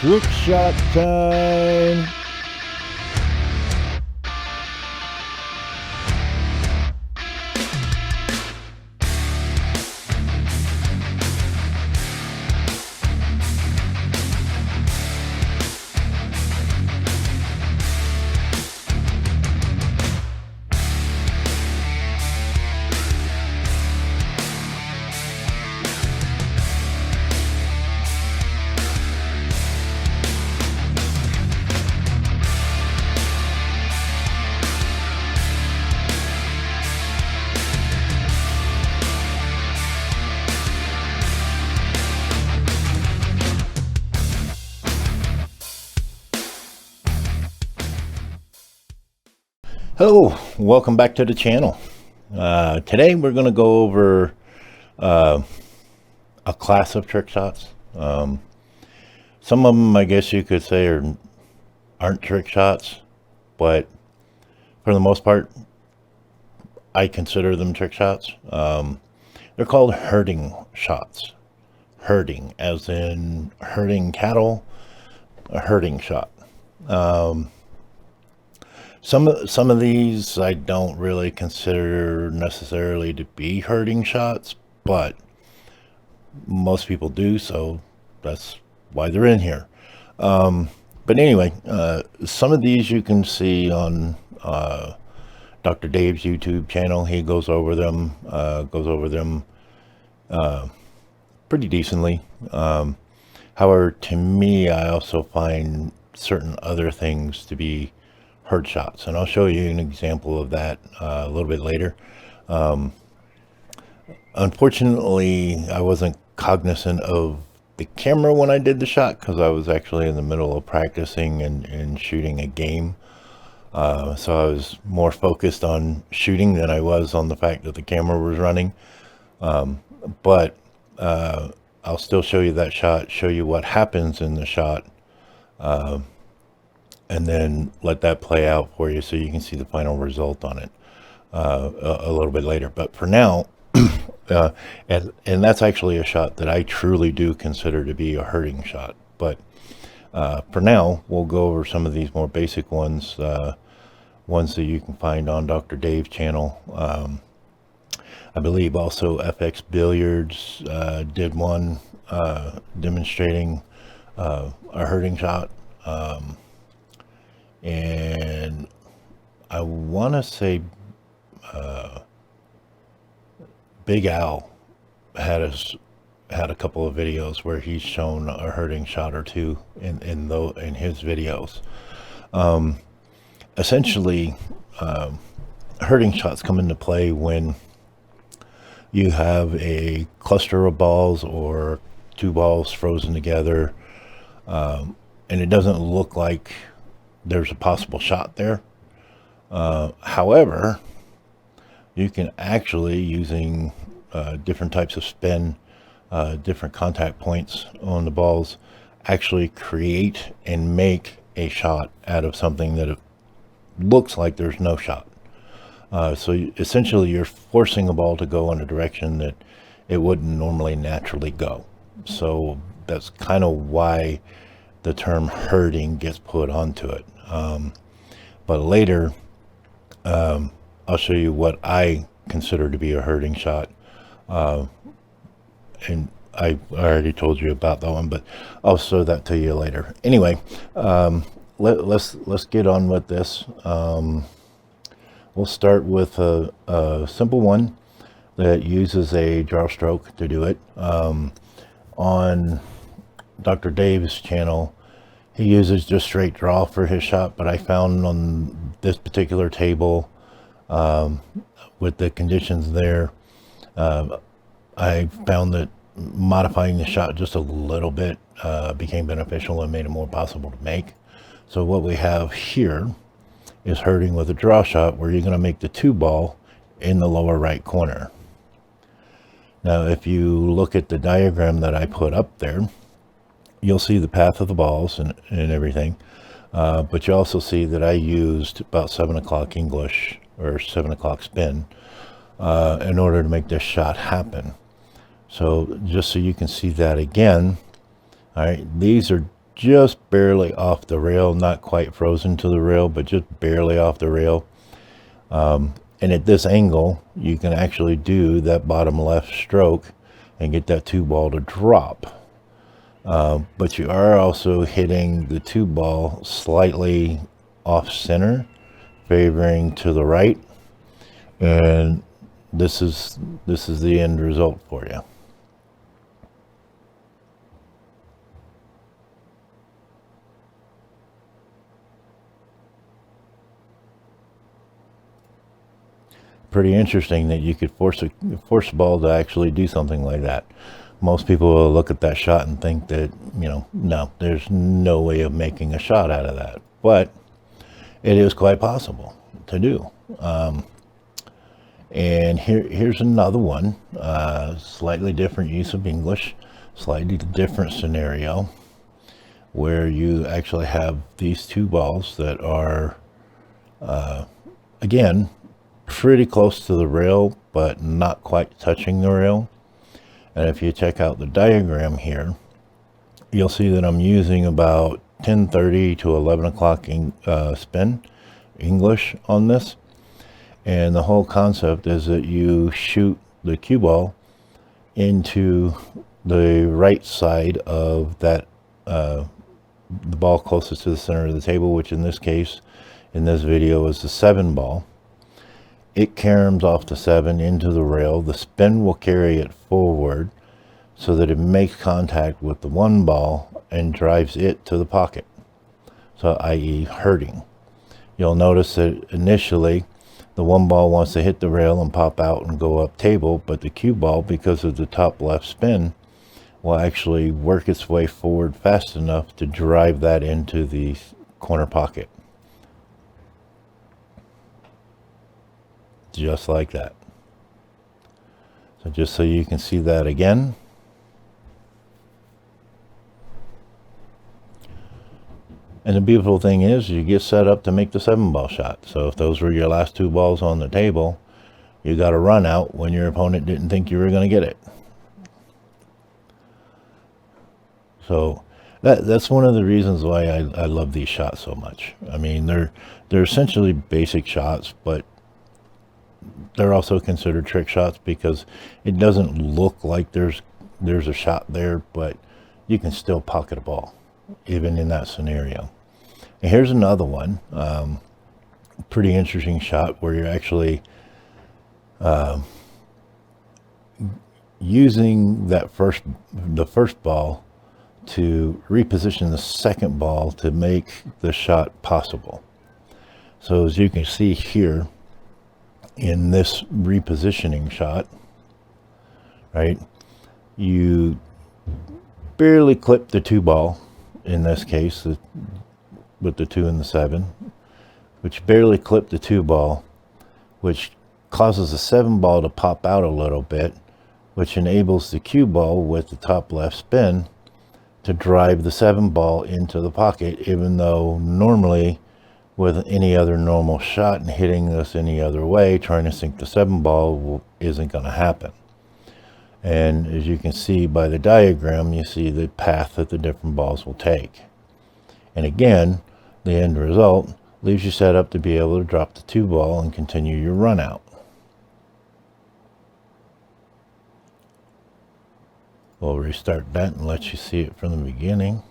Trick shot time! Hello, welcome back to the channel. Today we're going to go over a class of trick shots. Some of them I guess you could say aren't trick shots, but for the most part I consider them trick shots. They're called herding shots. Herding, as in herding cattle, a herding shot. Some of these I don't really consider necessarily to be herding shots, but most people do, so that's why they're in here. But anyway, some of these you can see on Dr. Dave's YouTube channel. He goes over them pretty decently. However, to me, I also find certain other things to be herd shots, and I'll show you an example of that a little bit later. Unfortunately, I wasn't cognizant of the camera when I did the shot because I was actually in the middle of practicing and shooting a game. So I was more focused on shooting than I was on the fact that the camera was running. But I'll still show you that shot, show you what happens in the shot, and then let that play out for you so you can see the final result on it a little bit later. But for now, and that's actually a shot that I truly do consider to be a herding shot. But for now, we'll go over some of these more basic ones, ones that you can find on Dr. Dave's channel. I believe also FX Billiards did one demonstrating a herding shot. And I want to say Big Al had a couple of videos where he's shown a herding shot or two in his videos. Essentially, herding shots come into play when you have a cluster of balls or two balls frozen together, and it doesn't look like there's a possible shot there. However, you can actually, using different types of spin, different contact points on the balls, actually create and make a shot out of something that it looks like there's no shot. So essentially you're forcing a ball to go in a direction that it wouldn't normally naturally go. So that's kind of why the term herding gets put onto it. But later, I'll show you what I consider to be a herding shot. And I already told you about that one, but I'll show that to you later. Anyway, let's get on with this. We'll start with a simple one that uses a draw stroke to do it. On Dr. Dave's channel, he uses just straight draw for his shot, but I found on this particular table, with the conditions there, I found that modifying the shot just a little bit became beneficial and made it more possible to make. So what we have here is herding with a draw shot, where you're going to make the two ball in the lower right corner. Now, if you look at the diagram that I put up there, you'll see the path of the balls and everything, but you also see that I used about 7 o'clock English, or 7 o'clock spin, in order to make this shot happen. So just so you can see that again, all right, these are just barely off the rail, not quite frozen to the rail, but just barely off the rail. And at this angle, you can actually do that bottom left stroke and get that 2-ball to drop. But you are also hitting the 2-ball slightly off center, favoring to the right. And this is the end result for you. Pretty interesting that you could force a ball to actually do something like that. Most people will look at that shot and think that, you know, no, there's no way of making a shot out of that. But it is quite possible to do. And here's another one, slightly different use of English, slightly different scenario, where you actually have these 2 balls that are, again, pretty close to the rail, but not quite touching the rail. And if you check out the diagram here, you'll see that I'm using about 10:30 to 11 o'clock spin English on this. And the whole concept is that you shoot the cue ball into the right side of that, the ball closest to the center of the table, which in this case, in this video, is the 7 ball. It caroms off the 7 into the rail. The spin will carry it forward so that it makes contact with the 1 ball and drives it to the pocket. So, i.e. hurting. You'll notice that initially the 1 ball wants to hit the rail and pop out and go up table, but the cue ball, because of the top left spin, will actually work its way forward fast enough to drive that into the corner pocket. Just like that. So just so you can see that again. And the beautiful thing is you get set up to make the 7-ball shot. So if those were your last 2 balls on the table, you got a run out when your opponent didn't think you were going to get it. So that's one of the reasons why I love these shots so much. I mean, they're essentially basic shots, but they're also considered trick shots because it doesn't look like there's a shot there, but you can still pocket a ball even in that scenario. And here's another one, pretty interesting shot where you're actually using that the first ball to reposition the second ball to make the shot possible. So as you can see here, in this repositioning shot, right, you barely clip the 2 ball, in this case, with the 2 and the 7, which barely clip the 2 ball, which causes the 7 ball to pop out a little bit, which enables the cue ball with the top left spin to drive the 7 ball into the pocket, even though normally with any other normal shot and hitting this any other way, trying to sink the 7 ball isn't going to happen. And as you can see by the diagram, you see the path that the different balls will take. And again, the end result leaves you set up to be able to drop the 2 ball and continue your run out. We'll restart that and let you see it from the beginning.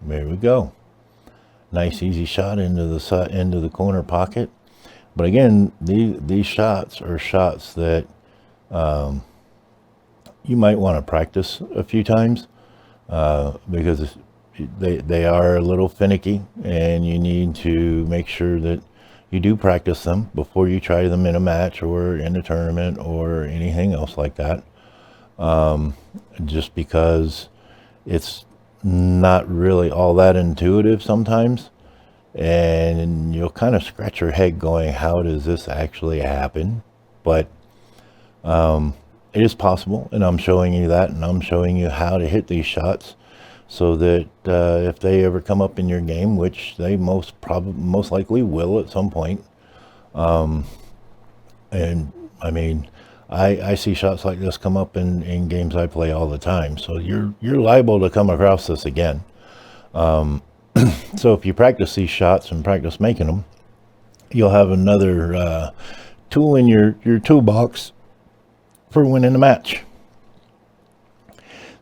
There we go. Nice easy shot into the corner pocket. But again, these shots are shots that you might want to practice a few times because they are a little finicky, and you need to make sure that you do practice them before you try them in a match or in a tournament or anything else like that. Just because it's not really all that intuitive sometimes, and you'll kind of scratch your head going, how does this actually happen? But it is possible, and I'm showing you that, and I'm showing you how to hit these shots so that if they ever come up in your game, which they most likely will at some point, and I mean, I see shots like this come up in games I play all the time. So you're liable to come across this again. So if you practice these shots and practice making them, you'll have another tool in your toolbox for winning a match.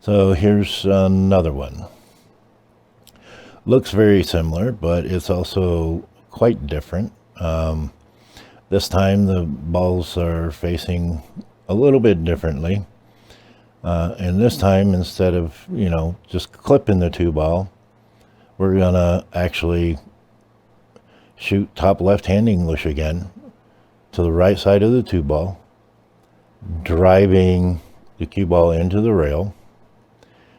So here's another one. Looks very similar, but it's also quite different. This time the balls are facing a little bit differently. And this time, instead of, just clipping the 2-ball, we're gonna actually shoot top left-hand English again to the right side of the 2-ball, driving the cue ball into the rail.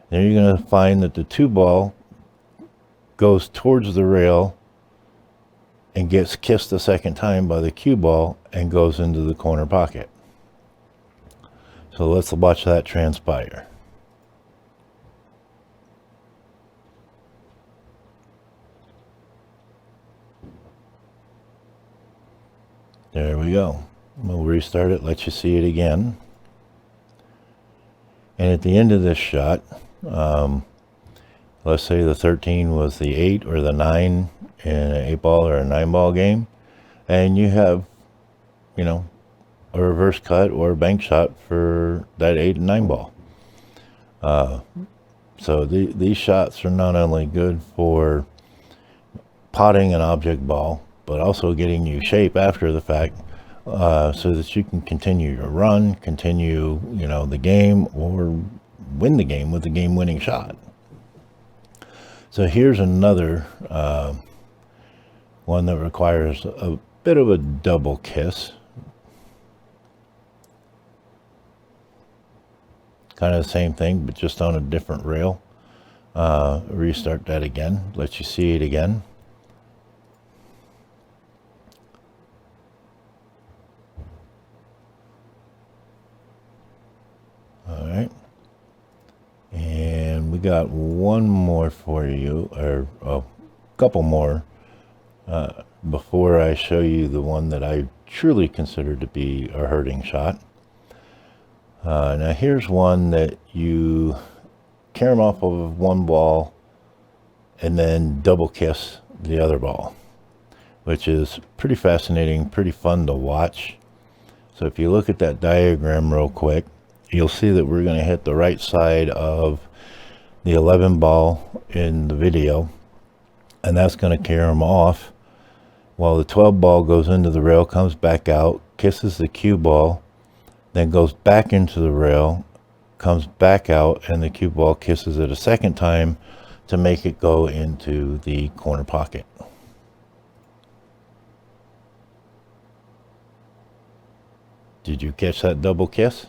Then you're gonna find that the 2-ball goes towards the rail and gets kissed a second time by the cue ball and goes into the corner pocket. So let's watch that transpire. There we go. We'll restart it, let you see it again. And at the end of this shot, let's say the 13 was the 8 or the 9 in an 8-ball or a 9-ball game, and you have, a reverse cut or a bank shot for that 8 and 9-ball. So these shots are not only good for potting an object ball, but also getting you shape after the fact, so that you can continue your run, continue, the game, or win the game with a game-winning shot. So here's another one that requires a bit of a double kiss. Kind of the same thing, but just on a different rail. Restart that again, let you see it again. All right. And we got one more for you, or a couple more, before I show you the one that I truly consider to be a hurting shot. Now here's one that you carom off of one ball and then double kiss the other ball, which is pretty fascinating, pretty fun to watch. So if you look at that diagram real quick, you'll see that we're going to hit the right side of the 11 ball in the video, and that's going to carom off while the 12 ball goes into the rail, comes back out, kisses the cue ball, then goes back into the rail, comes back out, and the cue ball kisses it a second time to make it go into the corner pocket. Did you catch that double kiss?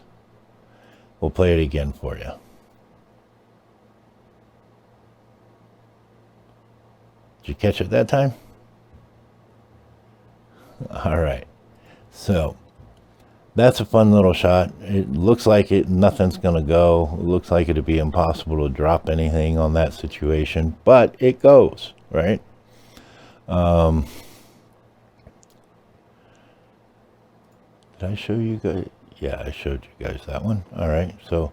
We'll play it again for you. Did you catch it that time? All right. So that's a fun little shot. It looks like nothing's going to go. It looks like it'd be impossible to drop anything on that situation, but it goes, right? Did I show you guys? Yeah, I showed you guys that one. All right. So,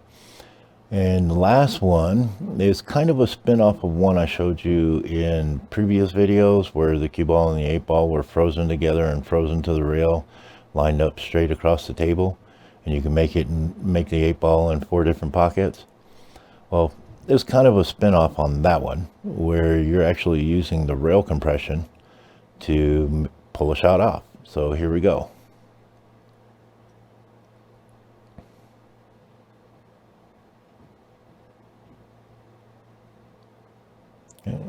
and the last one is kind of a spin-off of one I showed you in previous videos where the cue ball and the 8-ball were frozen together and frozen to the rail, lined up straight across the table, and you can make the 8-ball in 4 different pockets. Well, there's kind of a spin-off on that one where you're actually using the rail compression to pull a shot off. So here we go.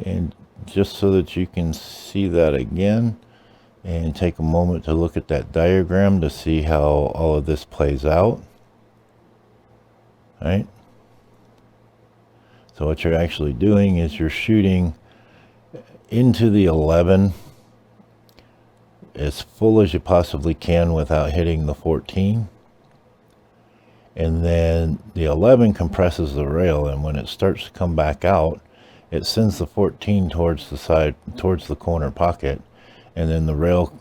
And just so that you can see that again and take a moment to look at that diagram to see how all of this plays out. All right. So what you're actually doing is you're shooting into the 11 as full as you possibly can without hitting the 14. And then the 11 compresses the rail, and when it starts to come back out, it sends the 14 towards the side, towards the corner pocket, and then the rail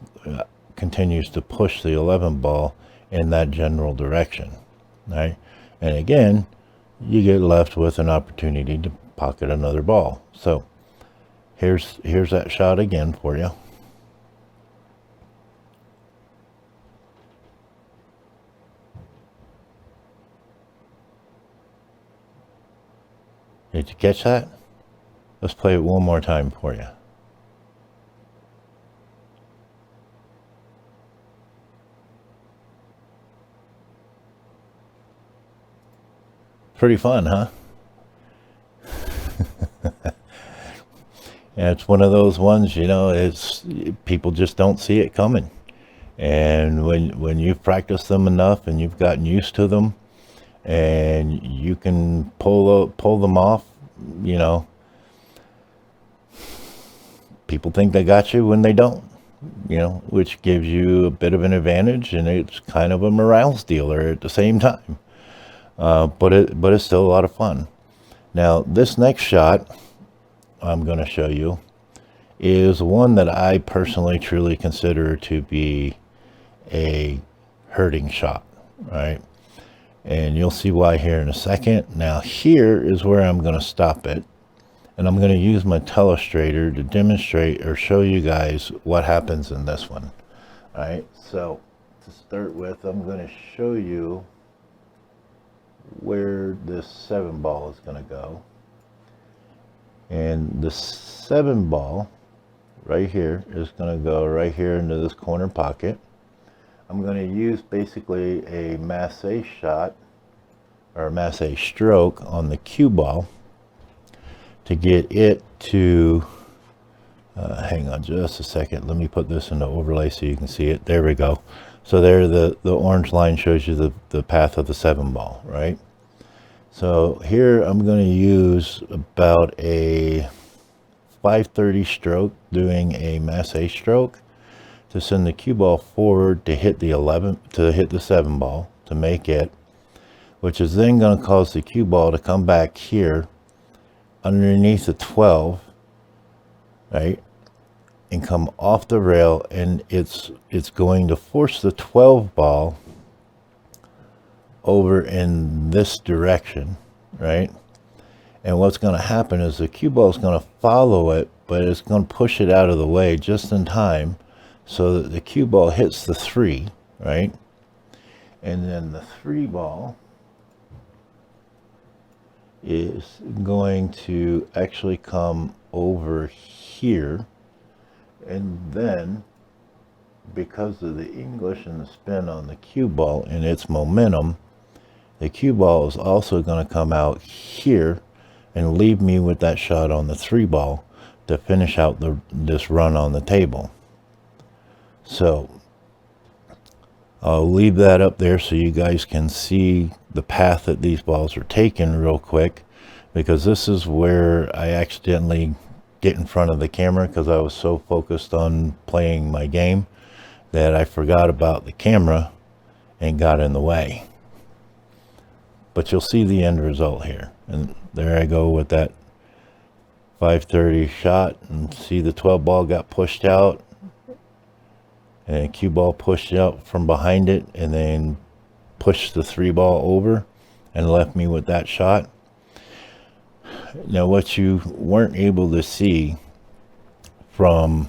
continues to push the 11 ball in that general direction, right? And again, you get left with an opportunity to pocket another ball. So here's that shot again for you. Did you catch that? Let's play it one more time for you. Pretty fun, huh? And it's one of those ones, you know, it's people just don't see it coming. And when you've practiced them enough and you've gotten used to them, and you can pull them off, you know, people think they got you when they don't, you know, which gives you a bit of an advantage, and it's kind of a morale stealer at the same time. But it's still a lot of fun. Now, this next shot I'm going to show you is one that I personally truly consider to be a hurting shot, right? And you'll see why here in a second. Now, here is where I'm going to stop it, and I'm going to use my telestrator to demonstrate or show you guys what happens in this one. All right, so to start with, I'm going to show you where this 7 ball is going to go. And the 7 ball right here is going to go right here into this corner pocket. I'm going to use basically a masse shot or a masse stroke on the cue ball to get it to hang on just a second, let me put this in the overlay so you can see it. There we go. So there, the orange line shows you the path of the 7 ball, right? So here I'm going to use about a 530 stroke, doing a masse stroke to send the cue ball forward to hit the 7 ball to make it, which is then going to cause the cue ball to come back here underneath the 12, right, and come off the rail, and it's going to force the 12 ball over in this direction, right? And what's going to happen is the cue ball is going to follow it, but it's going to push it out of the way just in time so that the cue ball hits the 3, right? And then the 3 ball is going to actually come over here, and then because of the English and the spin on the cue ball and its momentum, the cue ball is also going to come out here and leave me with that shot on the 3 ball to finish out this run on the table. So I'll leave that up there so you guys can see the path that these balls are taking real quick, because this is where I accidentally get in front of the camera because I was so focused on playing my game that I forgot about the camera and got in the way. But you'll see the end result here, and there I go with that 530 shot, and see the 12 ball got pushed out and cue ball pushed out from behind it, and then pushed the 3 ball over and left me with that shot. Now, what you weren't able to see from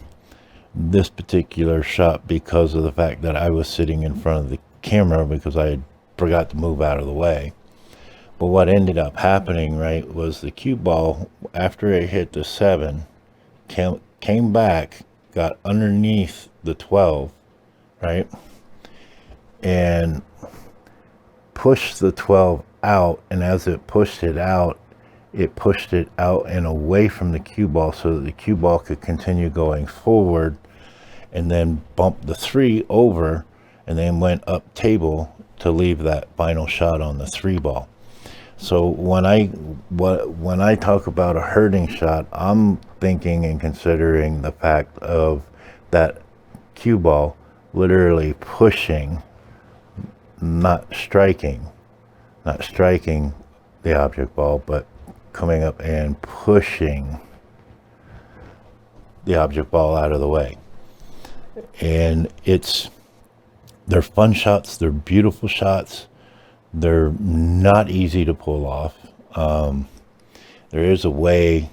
this particular shot, because of the fact that I was sitting in front of the camera because I forgot to move out of the way, but what ended up happening, right, was the cue ball, after it hit the 7, came back, got underneath the 12, right, and pushed the 12 out, and as it pushed it out and away from the cue ball so that the cue ball could continue going forward, and then bumped the 3 over and then went up table to leave that final shot on the 3 ball. So when I talk about a hurting shot, I'm thinking and considering the fact of that cue ball literally pushing, not striking the object ball, but coming up and pushing the object ball out of the way. And it's They're fun shots. They're beautiful shots. They're not easy to pull off. There is a way,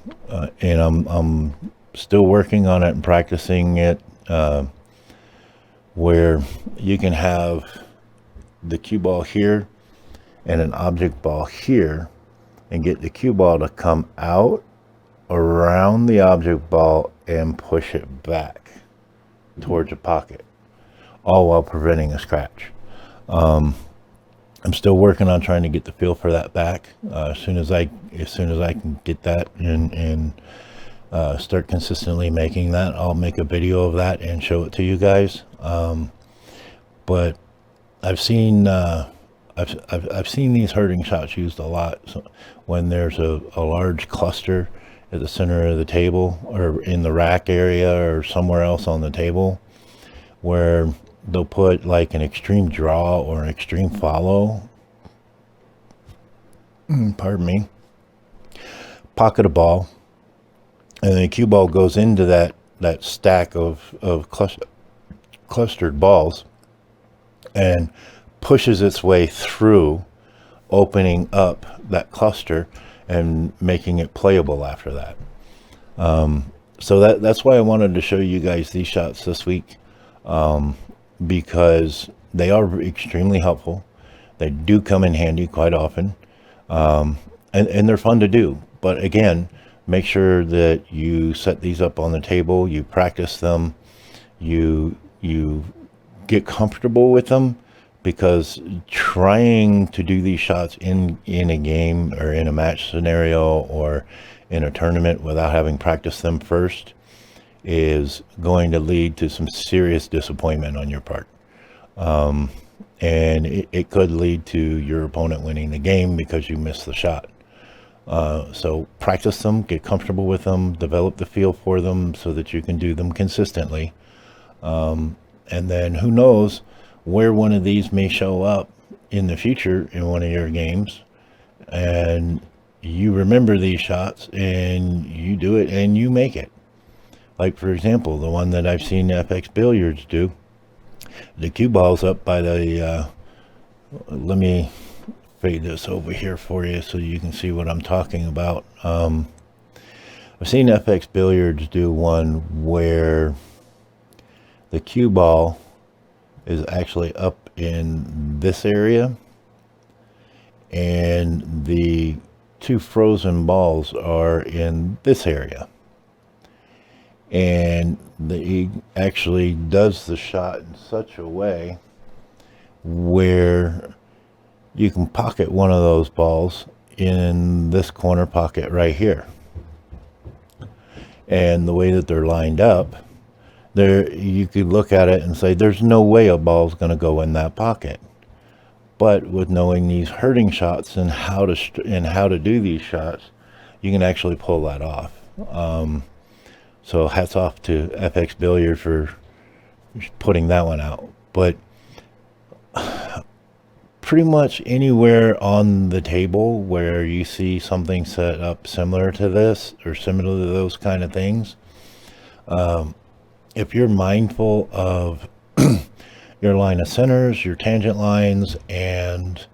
and I'm still working on it and practicing it, where you can have the cue ball here and an object ball here, and get the cue ball to come out around the object ball and push it back towards a pocket, all while preventing a scratch. I'm still working on trying to get the feel for that back. As soon as I can get that and start consistently making that, I'll make a video of that and show it to you guys. But I've seen I've seen these hurting shots used a lot. So when there's a large cluster at the center of the table, or in the rack area, or somewhere else on the table, where they'll put like an extreme draw or an extreme follow, pardon me, pocket a ball, and the cue ball goes into that stack of clustered balls and pushes its way through, opening up that cluster and making it playable after that. So that's why I wanted to show you guys these shots this week, because they are extremely helpful. They do come in handy quite often, and they're fun to do. But again, make sure that you set these up on the table, you practice them, you get comfortable with them, because trying to do these shots in a game or in a match scenario or in a tournament without having practiced them first is going to lead to some serious disappointment on your part. And it could lead to your opponent winning the game because you missed the shot. So practice them, get comfortable with them, develop the feel for them so that you can do them consistently. And then who knows where one of these may show up in the future in one of your games, and you remember these shots and you do it and you make it. Like, for example, the one that I've seen FX Billiards do. The cue ball's up by the, let me fade this over here for you so you can see what I'm talking about. I've seen FX Billiards do one where the cue ball is actually up in this area, and the two frozen balls are in this area, and he actually does the shot in such a way where you can pocket one of those balls in this corner pocket right here, and the way that they're lined up there, you could look at it and say there's no way a ball's going to go in that pocket. But with knowing these hurting shots and how to do these shots, you can actually pull that off. So hats off to FX Billiard for putting that one out. But pretty much anywhere on the table where you see something set up similar to this or similar to those kind of things, if you're mindful of your line of centers, your tangent lines, and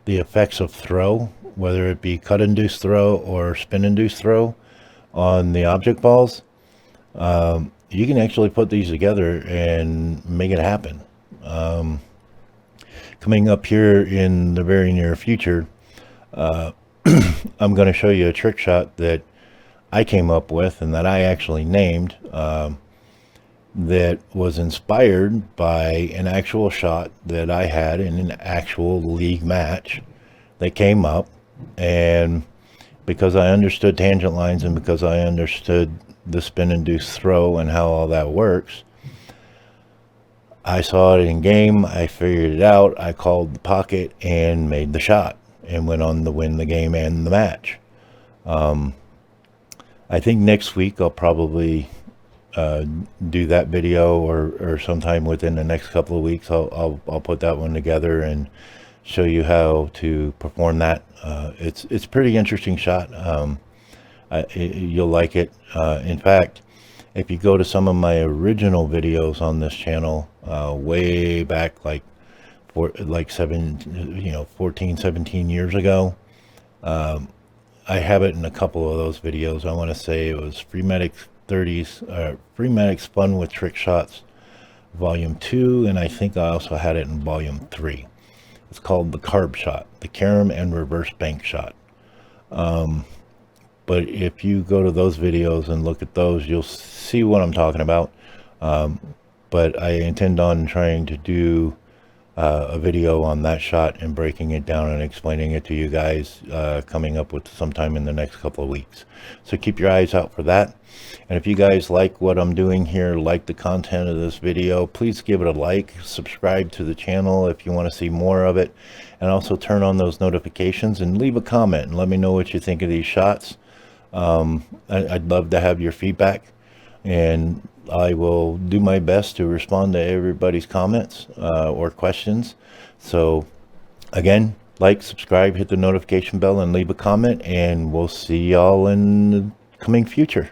the effects of throw, whether it be cut-induced throw or spin-induced throw on the object balls, you can actually put these together and make it happen. Coming up here in the very near future, I'm going to show you a trick shot that I came up with and that I actually named, that was inspired by an actual shot that I had in an actual league match that came up. And because I understood tangent lines and because I understood the spin-induced throw and how all that works, I saw it in game, I figured it out, I called the pocket and made the shot and went on to win the game and the match. I think next week I'll probably do that video, or sometime within the next couple of weeks I'll put that one together and show you how to perform that. It's a pretty interesting shot. You'll like it. In fact, If you go to some of my original videos on this channel, way back, like 14, 17 years ago, I have it in a couple of those videos. I want to say it was Freemedics 30s, Freemedics Fun with Trick Shots Volume 2, and I think I also had it in Volume 3. It's called the Carb Shot, the Carom and Reverse Bank Shot. But if you go to those videos and look at those, you'll see what I'm talking about. But I intend on trying to do a video on that shot and breaking it down and explaining it to you guys, coming up with sometime in the next couple of weeks. So keep your eyes out for that. And if you guys like what I'm doing here, like the content of this video, please give it a like, subscribe to the channel if you want to see more of it, and also turn on those notifications and leave a comment and let me know what you think of these shots. I'd love to have your feedback, and I will do my best to respond to everybody's comments or questions. So again, like, subscribe, hit the notification bell, and leave a comment, and we'll see y'all in the coming future.